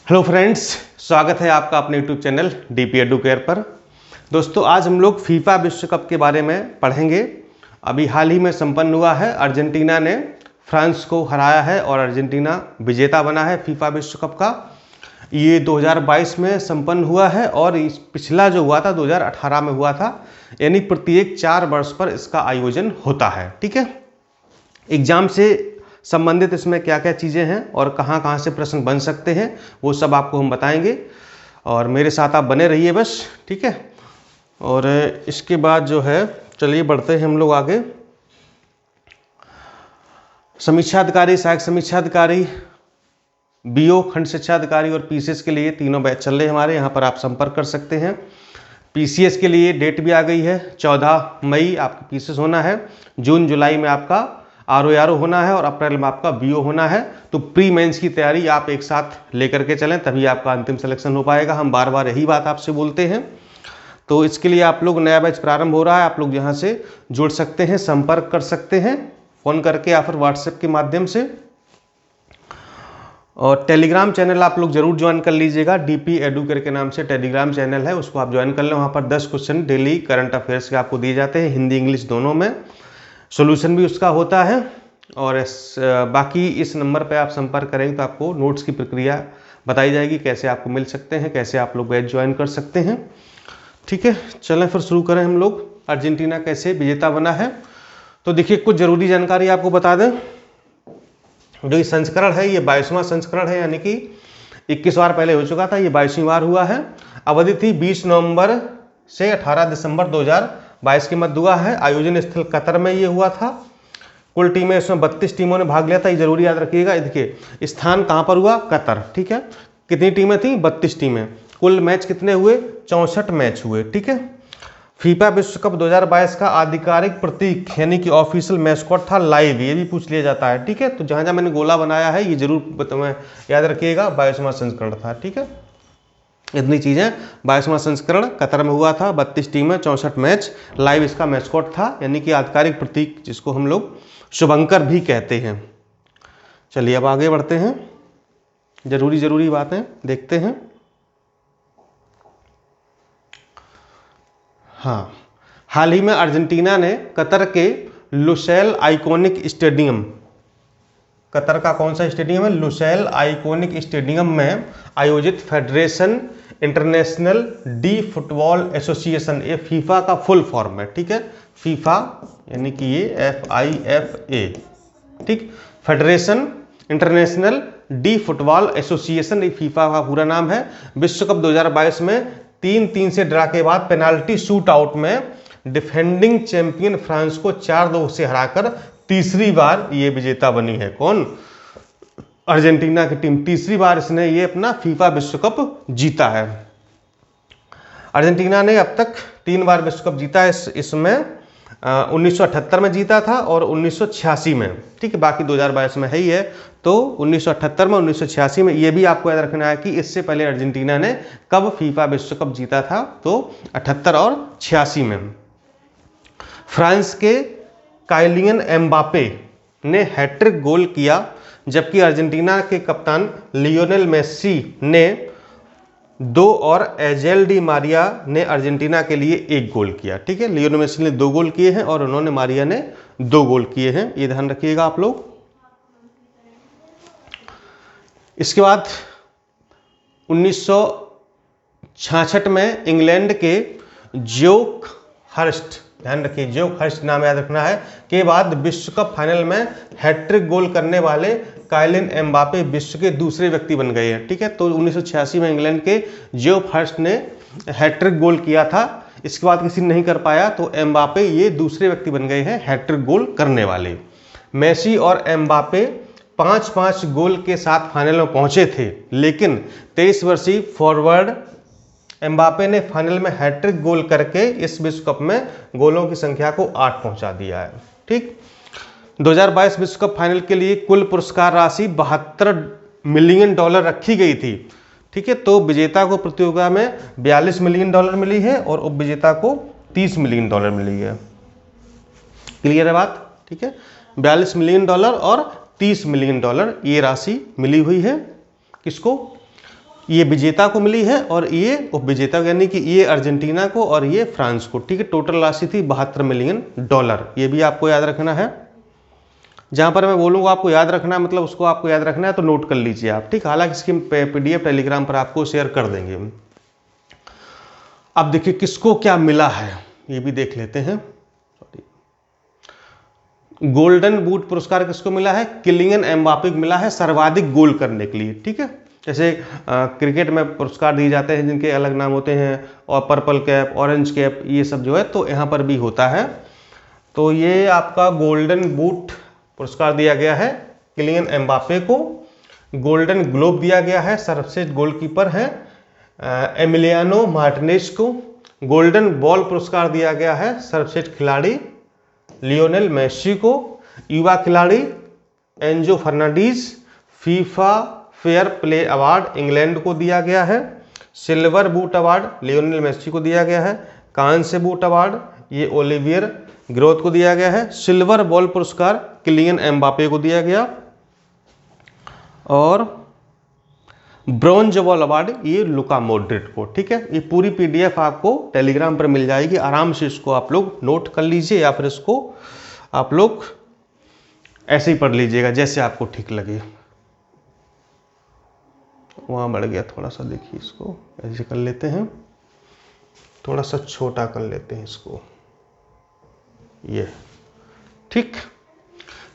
Hello friends, स्वागत है आपका अपने यूट्यूब चैनल डीपी एडुकेयर पर। दोस्तों, आज हम लोग फीफा विश्व कप के बारे में पढ़ेंगे। अभी हाल ही में संपन्न हुआ है। अर्जेंटीना ने फ्रांस को हराया है और अर्जेंटीना विजेता बना है फीफा विश्व कप का। ये 2022 में संपन्न हुआ है और इस पिछला जो हुआ था 2018 में हुआ था। यानी प्रत्येक 4 वर्ष पर इसका आयोजन होता है। ठीक है, एग्जाम से संबंधित इसमें क्या क्या चीज़ें हैं और कहाँ कहाँ से प्रश्न बन सकते हैं वो सब आपको हम बताएंगे और मेरे साथ आप बने रहिए बस। ठीक है, और इसके बाद जो है चलिए बढ़ते हैं हम लोग आगे। समीक्षा अधिकारी, सहायक समीक्षा अधिकारी, बीओ खंड शिक्षा अधिकारी और पीसीएस के लिए तीनों बैच चल रहे हैं हमारे। यहाँ पर आप संपर्क कर सकते हैं। पीसीएस के लिए डेट भी आ गई है, 14 मई आपका पीसीएस होना है, जून जुलाई में आपका आरओ होना है और अप्रैल में आपका बीओ होना है। तो प्री मेंस की तैयारी आप एक साथ लेकर के चलें, तभी आपका अंतिम सिलेक्शन हो पाएगा। हम बार बार यही बात आपसे बोलते हैं। तो इसके लिए आप लोग नया बैच प्रारंभ हो रहा है, आप लोग यहाँ से जुड़ सकते हैं, संपर्क कर सकते हैं फ़ोन करके या फिर व्हाट्सएप के माध्यम से। और टेलीग्राम चैनल आप लोग जरूर ज्वाइन कर लीजिएगा। डीपी एडुकेयर के नाम से टेलीग्राम चैनल है, उसको आप ज्वाइन कर लें। वहाँ पर 10 क्वेश्चन डेली करंट अफेयर्स के आपको दिए जाते हैं, हिंदी इंग्लिश दोनों में। सॉल्यूशन भी उसका होता है। और बाकी इस नंबर पे आप संपर्क करेंगे तो आपको नोट्स की प्रक्रिया बताई जाएगी, कैसे आपको मिल सकते हैं, कैसे आप लोग बैच ज्वाइन कर सकते हैं। ठीक है, चलें फिर शुरू करें हम लोग। अर्जेंटीना कैसे विजेता बना है, तो देखिए कुछ ज़रूरी जानकारी आपको बता दें। जो ये संस्करण है ये 22वां संस्करण है, यानी कि 21 बार पहले हो चुका था, ये 22वीं बार हुआ है। अवधि थी 20 नवंबर से 18 दिसंबर 2022 के मध्य हुआ है। आयोजन स्थल कतर में ये हुआ था। कुल टीमें, इसमें 32 टीमों ने भाग लिया था, ये जरूरी याद रखिएगा। देखिए स्थान कहाँ पर हुआ, कतर। ठीक है, कितनी टीमें थी, 32 टीमें। कुल मैच कितने हुए, 64 मैच हुए। ठीक है, फीफा विश्व कप 2022 का आधिकारिक प्रतीक यानी कि ऑफिशियल मैस्कॉट था लाइव, ये भी पूछ लिया जाता है। ठीक है, तो जहाँ जहाँ मैंने गोला बनाया है ये जरूर याद रखिएगा, 22वां संस्करण था। ठीक है, इतनी चीज़ें। 22वां संस्करण कतर में हुआ था, 32 टीमें, 64 मैच, लाइव इसका मैस्कॉट था, यानी कि आधिकारिक प्रतीक, जिसको हम लोग शुभंकर भी कहते हैं। चलिए अब आगे बढ़ते हैं, जरूरी बातें देखते हैं। हाँ, हाल ही में अर्जेंटीना ने कतर के लुसैल आइकॉनिक स्टेडियम, कतर का कौन सा स्टेडियम है, लुसैल आइकॉनिक स्टेडियम में आयोजित federation international D football association, ये फीफा का फुल फॉर्म है। ठीक है, फीफा यानी कि ये FIFA, ठीक, federation international D football association, ये फीफा का पूरा नाम है। विश्व कप 2022 में 3-3 से ड्रा के बाद पेनाल्टी शूट आउट में डिफेंडिंग चैंपियन फ्रांस को 4-2 से हराकर तीसरी बार ये विजेता बनी है। कौन, अर्जेंटीना की टीम। तीसरी बार इसने ये अपना फीफा विश्व कप जीता है। अर्जेंटीना ने अब तक 3 बार विश्व कप जीता है। इसमें 1978 में जीता था और 1986 में। ठीक है, बाकी 2022 में है ही है। तो 1978 में, 1986 में, ये भी आपको याद रखना है कि इससे पहले अर्जेंटीना ने कब फीफा विश्व कप जीता था, तो 78 और 86 में। फ्रांस के काइलियन एम्बापे ने हैट्रिक गोल किया, जबकि अर्जेंटीना के कप्तान लियोनेल मेसी ने 2 और एंजेल डी मारिया ने अर्जेंटीना के लिए 1 गोल किया। ठीक है, लियोनेल मेसी ने 2 गोल किए हैं और उन्होंने, मारिया ने 2 गोल किए हैं, ये ध्यान रखिएगा आप लोग। इसके बाद 1966 में इंग्लैंड के ज्योक हर्स्ट, ध्यान रखिए ज्योक हर्स्ट नाम याद रखना है, के बाद विश्व कप फाइनल में हैट्रिक गोल करने वाले काइलिन एम्बापे विश्व के दूसरे व्यक्ति बन गए हैं। ठीक है, तो 1986 में इंग्लैंड के ज्योक हर्स्ट ने हैट्रिक गोल किया था, इसके बाद किसी ने नहीं कर पाया, तो एम्बापे ये दूसरे व्यक्ति बन गए हैं हैट्रिक गोल करने वाले। मेसी और एम्बापे 5-5 गोल के साथ फाइनल में पहुंचे थे, लेकिन 23 वर्षीय फॉरवर्ड एम्बापे ने फाइनल में हैट्रिक गोल करके इस विश्व कप में गोलों की संख्या को 8 पहुंचा दिया है। ठीक, 2022 विश्व कप फाइनल के लिए कुल पुरस्कार राशि $72 मिलियन रखी गई थी। ठीक है, तो विजेता को प्रतियोगिता में $42 मिलियन मिली है और उपविजेता को $30 मिलियन मिली है। क्लियर है बात? ठीक है, $42 मिलियन और $30 मिलियन ये राशि मिली हुई है। किसको? ये विजेता को मिली है और ये उपविजेता, यानी कि ये अर्जेंटीना को और ये फ्रांस को। ठीक है, टोटल राशि थी $72 मिलियन। ये भी आपको याद रखना है। जहां पर मैं बोलूँगा आपको याद रखना है, मतलब उसको आपको याद रखना है तो नोट कर लीजिए आप। ठीक, हालांकि इसकी PDF टेलीग्राम पर आपको शेयर कर देंगे। अब देखिए किसको क्या मिला है, ये भी देख लेते हैं। गोल्डन बूट पुरस्कार किसको मिला है? किलियन एम्बापे को मिला है सर्वाधिक गोल करने के लिए। ठीक है, जैसे क्रिकेट में पुरस्कार दिए जाते हैं जिनके अलग नाम होते हैं, और पर्पल कैप, ऑरेंज कैप, ये सब जो है तो यहाँ पर भी होता है। तो ये आपका गोल्डन बूट पुरस्कार दिया गया है किलियन एम्बापे को। गोल्डन ग्लोब दिया गया है, सर्वश्रेष्ठ गोलकीपर है एमिलियानो मार्टिनेज को। गोल्डन बॉल पुरस्कार दिया गया है सर्वश्रेष्ठ खिलाड़ी लियोनेल मेसी को। युवा खिलाड़ी Enzo Fernandez. FIFA fair play award England को दिया गया है। Silver boot award Lionel Messi को दिया गया है। कांस्य बूट अवार्ड ये ओलिवियर गिरोथ को दिया गया है। सिल्वर बॉल पुरस्कार किलियन एम्बापे को दिया गया। और ब्रॉन्ज बॉल अवार्ड ये लुका मॉड्रिट को। ठीक है, ये पूरी PDF आपको टेलीग्राम पर मिल जाएगी, आराम से इसको आप लोग नोट कर लीजिए या फिर इसको आप लोग ऐसे ही पढ़ लीजिएगा जैसे आपको ठीक लगे। वहाँ बढ़ गया थोड़ा सा, देखिए इसको ऐसे कर लेते हैं, थोड़ा सा छोटा कर लेते हैं इसको, ये ठीक।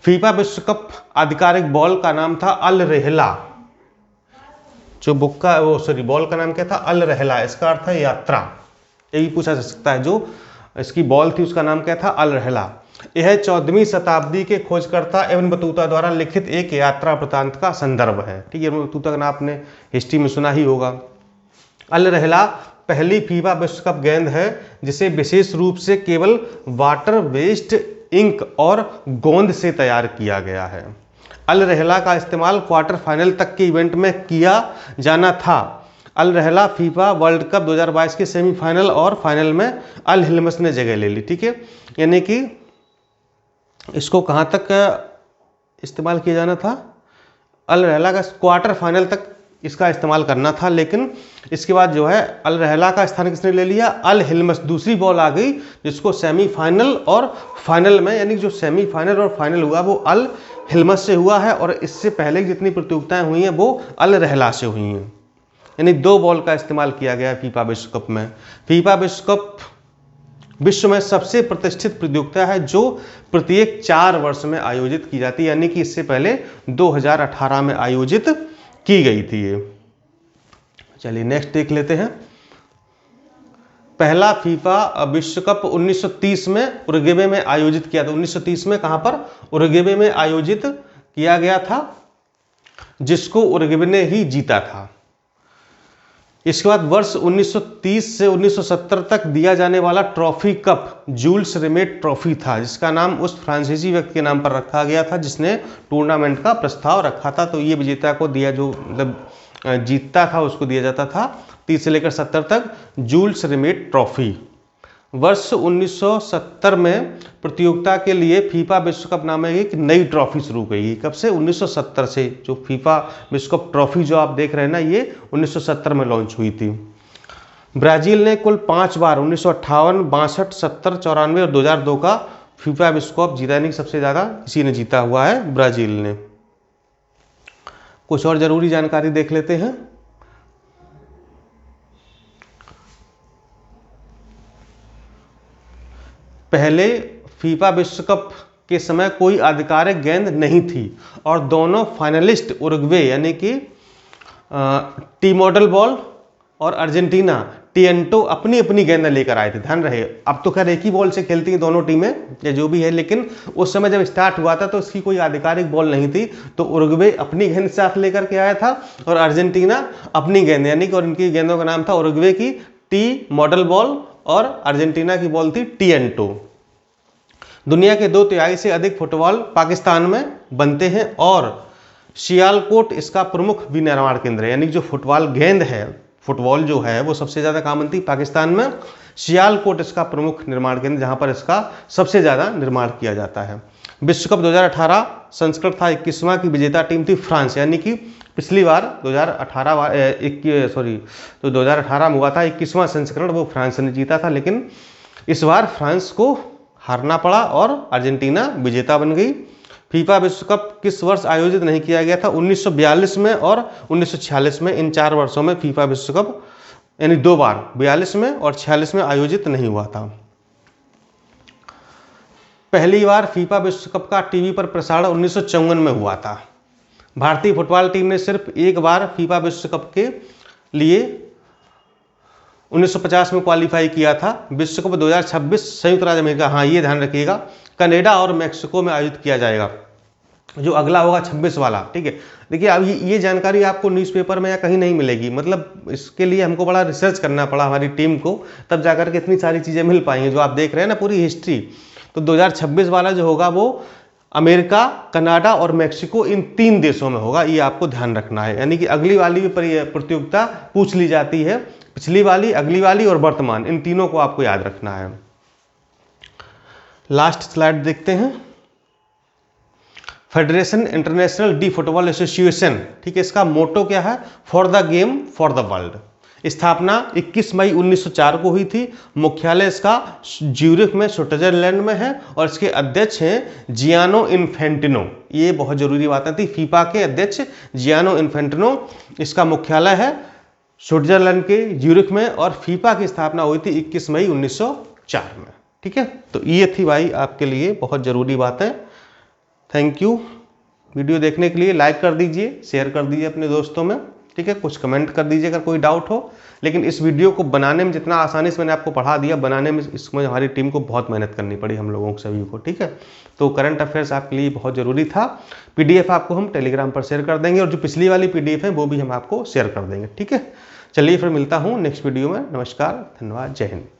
फीफा विश्व कप आधिकारिक बॉल का नाम था अल रहला। जो बुक का वो सॉरी बॉल का नाम क्या था? अल रहला। इसका अर्थ है यात्रा, यही पूछा जा सकता है। जो इसकी बॉल थी उसका नाम क्या था? अल रहला। यह 14वीं शताब्दी के खोजकर्ता एवं बतूता द्वारा लिखित एक यात्रा वृत्तांत का संदर्भ है। ठीक है, बतूता का नाम आपने हिस्ट्री में सुना ही होगा। अल रहला पहली फीफा विश्व कप गेंद है जिसे विशेष रूप से केवल वाटर बेस्ड इंक और गोंद से तैयार किया गया है। अल रहला का इस्तेमाल क्वार्टर फाइनल तक के इवेंट में किया जाना था। अल रहला फीफा वर्ल्ड कप 2022 के सेमीफाइनल और फाइनल में अल हिल्मस ने जगह ले ली। ठीक है, यानी कि इसको कहाँ तक इस्तेमाल किया जाना था? अल रहला का क्वार्टर फाइनल तक इसका इस्तेमाल करना था, लेकिन इसके बाद जो है अल रहला का स्थान किसने ले लिया? अल हिल्मस। दूसरी बॉल आ गई जिसको सेमीफाइनल और फाइनल में, यानी जो सेमीफाइनल और फाइनल हुआ वो अल हिल्मस से हुआ है, और इससे पहले जितनी प्रतियोगिताएं हुई हैं वो अल रहला से हुई हैं। यानी 2 बॉल का इस्तेमाल किया गया फीफा विश्व कप में। फीफा विश्व कप विश्व में सबसे प्रतिष्ठित प्रतियोगिता है जो प्रत्येक 4 वर्ष में आयोजित की जाती है, यानी कि इससे पहले 2018 में आयोजित की गई थी ये। चलिए नेक्स्ट देख लेते हैं। पहला फीफा विश्व कप 1930 में उरुग्वे में आयोजित किया था। 1930 में कहां पर? उरुग्वे में आयोजित किया गया था, जिसको उरुग्वे ने ही जीता था। इसके बाद वर्ष 1930 से 1970 तक दिया जाने वाला trophy cup Jules Rimet trophy था, जिसका नाम उस फ्रांसीसी व्यक्ति के नाम पर रखा गया था जिसने टूर्नामेंट का प्रस्ताव रखा था। तो ये विजेता को दिया, जो मतलब जीतता था उसको दिया जाता था 30 से लेकर 70 तक जूल्स रिमेट ट्रॉफी। वर्ष 1970 में प्रतियोगिता के लिए फीफा विश्व कप नामक एक नई ट्रॉफी शुरू की। कब से? 1970 से। जो फीफा विश्व कप ट्रॉफी जो आप देख रहे हैं ना, ये 1970 में लॉन्च हुई थी। ब्राजील ने कुल 5 बार 1958, 62, 70, 94 और 2002 का फीफा विश्व कप जीता, यानी सबसे ज़्यादा किसी ने जीता हुआ है ब्राजील ने। कुछ और जरूरी जानकारी देख लेते हैं। पहले फीफा विश्व कप के समय कोई आधिकारिक गेंद नहीं थी और दोनों फाइनलिस्ट उरुग्वे यानी कि टी मॉडल बॉल और अर्जेंटीना टिएंटो अपनी अपनी गेंद लेकर आए थे। ध्यान रहे, अब तो खैर एक ही बॉल से खेलती हैं दोनों टीमें या जो भी है, लेकिन उस समय जब स्टार्ट हुआ था तो इसकी कोई आधिकारिक बॉल नहीं थी। तो उरुग्वे अपनी गेंद साथ लेकर के आया था और अर्जेंटीना अपनी गेंद, यानी कि और इनकी गेंदों का नाम था उरुग्वे की टी मॉडल बॉल और अर्जेंटीना की बॉल थी टिएंटो। दुनिया के 2/3 से अधिक फुटबॉल पाकिस्तान में बनते हैं और सियालकोट इसका प्रमुख विनिर्माण केंद्र है, यानी जो फुटबॉल गेंद है, फुटबॉल जो है वो सबसे ज़्यादा कहाँ बनती है? पाकिस्तान में। सियालकोट इसका प्रमुख निर्माण केंद्र, जहाँ पर इसका सबसे ज़्यादा निर्माण किया जाता है। विश्व कप 2018 संस्करण था 21वां की विजेता टीम थी फ्रांस, यानी कि पिछली बार 2018 में हुआ था 21वां संस्करण, वो फ्रांस ने जीता था, लेकिन इस बार फ्रांस को हारना पड़ा और अर्जेंटीना विजेता बन गई। फीफा विश्व कप किस वर्ष आयोजित नहीं किया गया था? 1942 में और 1946 में, इन 4 वर्षों में फीफा विश्व कप यानी 2 बार 42 में और 46 में आयोजित नहीं हुआ था। पहली बार फीफा विश्व कप का टीवी पर प्रसारण 1954 में हुआ था। भारतीय फुटबॉल टीम ने सिर्फ एक बार फीफा विश्व कप के लिए 1950 में क्वालिफाई किया था। विश्व कप 2026 संयुक्त राज्य अमेरिका, हाँ ये ध्यान रखिएगा, कनाडा और मैक्सिको में आयोजित किया जाएगा, जो अगला होगा 26 वाला, ठीक है। देखिए अब ये जानकारी आपको न्यूज़पेपर में या कहीं नहीं मिलेगी, मतलब इसके लिए हमको बड़ा रिसर्च करना पड़ा हमारी टीम को, तब जाकर के इतनी सारी चीज़ें मिल पाएंगी। जो आप देख रहे हैं ना पूरी हिस्ट्री, तो 2026 वाला जो होगा वो अमेरिका, कनाडा और मैक्सिको, इन 3 देशों में होगा, ये आपको ध्यान रखना है। यानी कि अगली वाली भी प्रतियोगिता पूछ ली जाती है, पिछली वाली, अगली वाली और वर्तमान, इन तीनों को आपको याद रखना है। लास्ट स्लाइड देखते हैं। Federation international D football association, ठीक है, इसका मोटो क्या है? For the game for the world. स्थापना 21 मई 1904 को हुई थी। मुख्यालय इसका ज्यूरिख में स्विट्जरलैंड में है और इसके अध्यक्ष हैं जियानो इन्फेंटिनो। ये बहुत जरूरी बातें थी। फीफा के अध्यक्ष जियानो इन्फेंटिनो, इसका मुख्यालय है स्विट्जरलैंड के ज्यूरिख में और फीफा की स्थापना हुई थी 21 मई 1904 में, ठीक है। तो ये थी भाई आपके लिए बहुत जरूरी बातें। थैंक यू वीडियो देखने के लिए। लाइक कर दीजिए, शेयर कर दीजिए अपने दोस्तों में, ठीक है। कुछ कमेंट कर दीजिए अगर कोई डाउट हो। लेकिन इस वीडियो को बनाने में, जितना आसानी से मैंने आपको पढ़ा दिया, बनाने में इसमें हमारी टीम को बहुत मेहनत करनी पड़ी, हम लोगों को सभी को, ठीक है। तो करंट अफेयर्स आपके लिए बहुत ज़रूरी था। PDF आपको हम टेलीग्राम पर शेयर कर देंगे और जो पिछली वाली PDF है वो भी हम आपको शेयर कर देंगे, ठीक है। चलिए फिर मिलता हूँ नेक्स्ट वीडियो में। नमस्कार, धन्यवाद, जय हिंद।